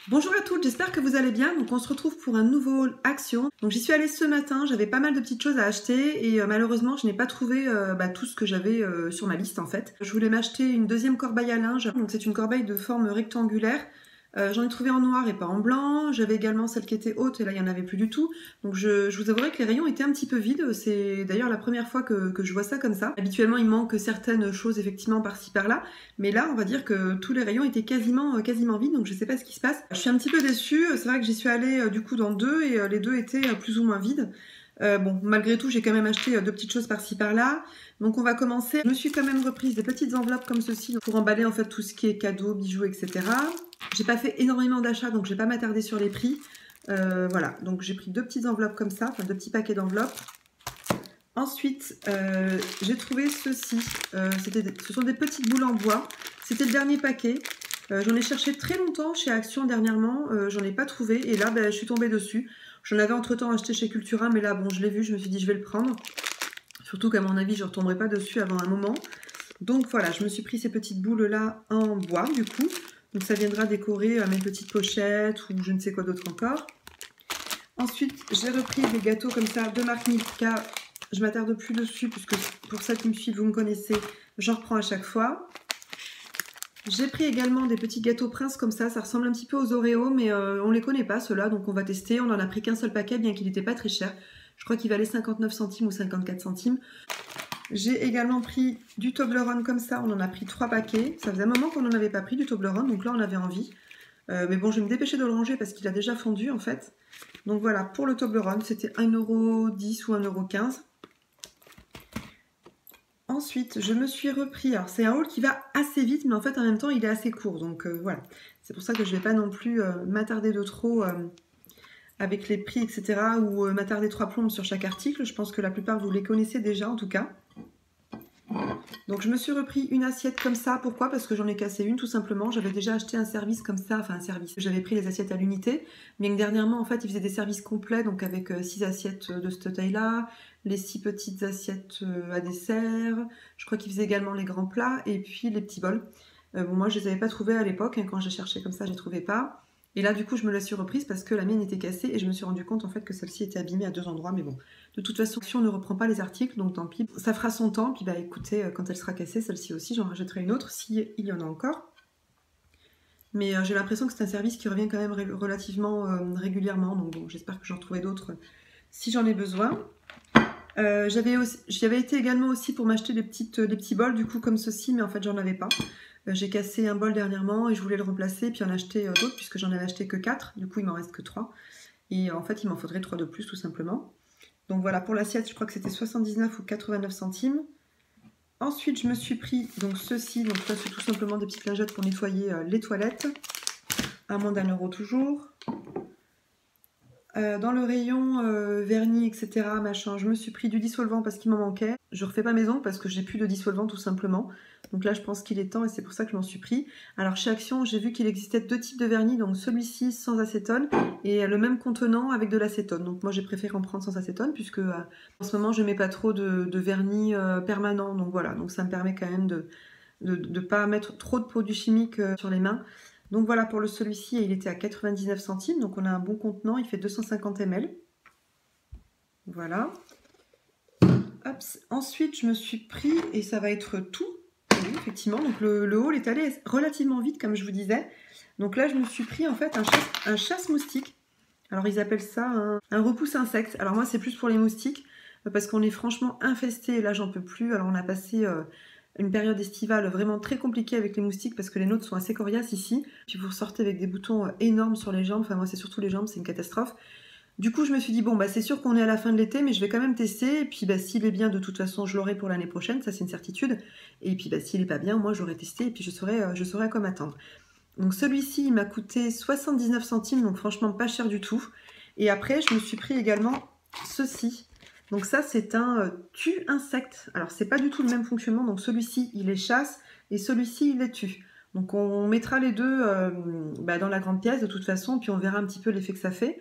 Bonjour à toutes, j'espère que vous allez bien. Donc on se retrouve pour un nouveau action. Donc j'y suis allée ce matin, j'avais pas mal de petites choses à acheter et malheureusement je n'ai pas trouvé tout ce que j'avais sur ma liste en fait. Je voulais m'acheter une deuxième corbeille à linge, donc c'est une corbeille de forme rectangulaire. J'en ai trouvé en noir et pas en blanc. J'avais également celle qui était haute et là il n'y en avait plus du tout. Donc je vous avouerai que les rayons étaient un petit peu vides. C'est d'ailleurs la première fois que je vois ça comme ça. Habituellement il manque certaines choses effectivement par-ci par-là. Mais là on va dire que tous les rayons étaient quasiment vides. Donc je sais pas ce qui se passe. Je suis un petit peu déçue. C'est vrai que j'y suis allée du coup dans deux et les deux étaient plus ou moins vides. Bon, malgré tout, j'ai quand même acheté deux petites choses par-ci par-là. Donc on va commencer. Je me suis quand même reprise des petites enveloppes comme ceci pour emballer en fait tout ce qui est cadeaux, bijoux, etc. J'ai pas fait énormément d'achats, donc je vais pas m'attarder sur les prix. Voilà, donc j'ai pris deux petites enveloppes comme ça, enfin deux petits paquets d'enveloppes. Ensuite, j'ai trouvé ceci. Ce sont des petites boules en bois. C'était le dernier paquet. J'en ai cherché très longtemps chez Action dernièrement. J'en ai pas trouvé. Et là, je suis tombée dessus. J'en avais entre-temps acheté chez Cultura, mais là, bon, je l'ai vu. Je me suis dit, je vais le prendre. Surtout qu'à mon avis, je ne retomberai pas dessus avant un moment. Donc voilà, je me suis pris ces petites boules-là en bois, du coup. Donc ça viendra décorer mes petites pochettes ou je ne sais quoi d'autre encore. Ensuite, j'ai repris des gâteaux comme ça de marque Milka. Je ne m'attarde plus dessus puisque pour celles qui me suivent, vous me connaissez, j'en reprends à chaque fois. J'ai pris également des petits gâteaux Prince comme ça ressemble un petit peu aux Oreos, mais on ne les connaît pas ceux-là, donc on va tester. On n'en a pris qu'un seul paquet, bien qu'il n'était pas très cher. Je crois qu'il valait 59 centimes ou 54 centimes. J'ai également pris du Toblerone comme ça, on en a pris 3 paquets. Ça faisait un moment qu'on n'en avait pas pris du Toblerone, donc là on avait envie. Mais bon, je vais me dépêcher de le ranger parce qu'il a déjà fondu en fait. Donc voilà, pour le Toblerone, c'était 1,10 € ou 1,15 €. Ensuite, je me suis repris, alors c'est un haul qui va assez vite, mais en fait en même temps il est assez court, donc voilà. C'est pour ça que je ne vais pas non plus m'attarder de trop avec les prix, etc. ou m'attarder trois plombes sur chaque article. Je pense que la plupart vous les connaissez déjà en tout cas. Donc je me suis repris une assiette comme ça. Pourquoi? Parce que j'en ai cassé une tout simplement. J'avais déjà acheté un service comme ça, enfin un service. J'avais pris les assiettes à l'unité, mais dernièrement en fait ils faisaient des services complets, donc avec 6 assiettes de cette taille-là, les 6 petites assiettes à dessert. Je crois qu'ils faisaient également les grands plats et puis les petits bols. Bon, moi je les avais pas trouvés à l'époque, hein, quand j'ai cherché comme ça je les trouvais pas. Et là, du coup, je me la suis reprise parce que la mienne était cassée et je me suis rendu compte en fait que celle-ci était abîmée à deux endroits. Mais bon, de toute façon, si on ne reprend pas les articles, donc tant pis, ça fera son temps. Puis écoutez, quand elle sera cassée, celle-ci aussi, j'en rachèterai une autre s'il y en a encore. Mais j'ai l'impression que c'est un service qui revient quand même relativement régulièrement. Donc bon, j'espère que j'en retrouverai d'autres si j'en ai besoin. J'avais été également aussi pour m'acheter des petits bols, du coup, comme ceci, mais en fait, j'en avais pas. J'ai cassé un bol dernièrement et je voulais le remplacer, puis en acheter d'autres, puisque j'en avais acheté que 4. Du coup, il m'en reste que 3. Et en fait, il m'en faudrait 3 de plus, tout simplement. Donc voilà, pour l'assiette, je crois que c'était 79 ou 89 centimes. Ensuite, je me suis pris donc ceci. Donc ça, c'est tout simplement des petites lingettes pour nettoyer les toilettes. À moins d'1 € toujours. Dans le rayon vernis, etc., machin, je me suis pris du dissolvant parce qu'il m'en manquait. Je refais pas mes ongles parce que j'ai plus de dissolvant tout simplement. Donc là, je pense qu'il est temps et c'est pour ça que je m'en suis pris. Alors chez Action, j'ai vu qu'il existait deux types de vernis, donc celui-ci sans acétone et le même contenant avec de l'acétone. Donc moi, j'ai préféré en prendre sans acétone puisque en ce moment, je mets pas trop de vernis permanent. Donc voilà, donc ça me permet quand même de ne pas mettre trop de produits chimiques sur les mains. Donc voilà, pour celui-ci, il était à 99 centimes. Donc on a un bon contenant, il fait 250 ml. Voilà. Hop. Ensuite, je me suis pris, et ça va être tout. Oui, effectivement, donc le haul est allé relativement vite, comme je vous disais. Donc là, je me suis pris en fait un chasse-moustique. Alors ils appellent ça un repousse-insectes. Alors moi, c'est plus pour les moustiques, parce qu'on est franchement infesté. Là, j'en peux plus. Alors on a passé une période estivale vraiment très compliquée avec les moustiques parce que les nôtres sont assez coriaces ici. Puis vous ressortez avec des boutons énormes sur les jambes. Enfin moi c'est surtout les jambes, c'est une catastrophe. Du coup je me suis dit bon c'est sûr qu'on est à la fin de l'été mais je vais quand même tester. Et puis s'il est bien de toute façon je l'aurai pour l'année prochaine, ça c'est une certitude. Et puis s'il est pas bien moi j'aurai testé et puis je saurai à quoi m'attendre. Donc celui-ci il m'a coûté 79 centimes donc franchement pas cher du tout. Et après je me suis pris également ceci. Donc ça, c'est un tue-insecte. Alors, c'est pas du tout le même fonctionnement. Donc celui-ci, il est chasse et celui-ci, il est tue. Donc on mettra les deux dans la grande pièce de toute façon, puis on verra un petit peu l'effet que ça fait.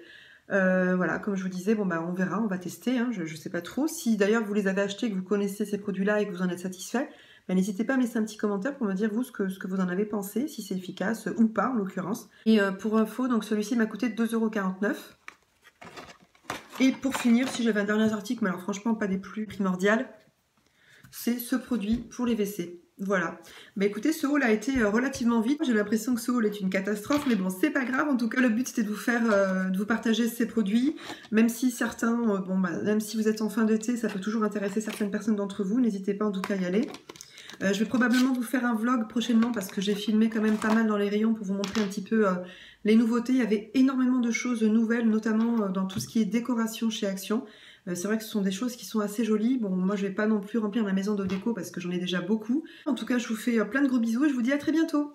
Voilà, comme je vous disais, on verra, on va tester. Hein, je sais pas trop. Si d'ailleurs vous les avez achetés, que vous connaissez ces produits-là et que vous en êtes satisfait, N'hésitez pas à me laisser un petit commentaire pour me dire vous ce que vous en avez pensé, si c'est efficace ou pas en l'occurrence. Et pour info, donc celui-ci m'a coûté 2,49 €. Et pour finir, si j'avais un dernier article, mais alors franchement pas des plus primordiales, c'est ce produit pour les WC. Voilà. Bah écoutez, ce haul a été relativement vite. J'ai l'impression que ce haul est une catastrophe, mais bon, c'est pas grave. En tout cas, le but c'était de vous faire, de vous partager ces produits. Même si certains, même si vous êtes en fin d'été, ça peut toujours intéresser certaines personnes d'entre vous. N'hésitez pas en tout cas à y aller. Je vais probablement vous faire un vlog prochainement parce que j'ai filmé quand même pas mal dans les rayons pour vous montrer un petit peu les nouveautés. Il y avait énormément de choses nouvelles, notamment dans tout ce qui est décoration chez Action. C'est vrai que ce sont des choses qui sont assez jolies. Bon, moi je vais pas non plus remplir ma maison de déco parce que j'en ai déjà beaucoup. En tout cas, je vous fais plein de gros bisous et je vous dis à très bientôt.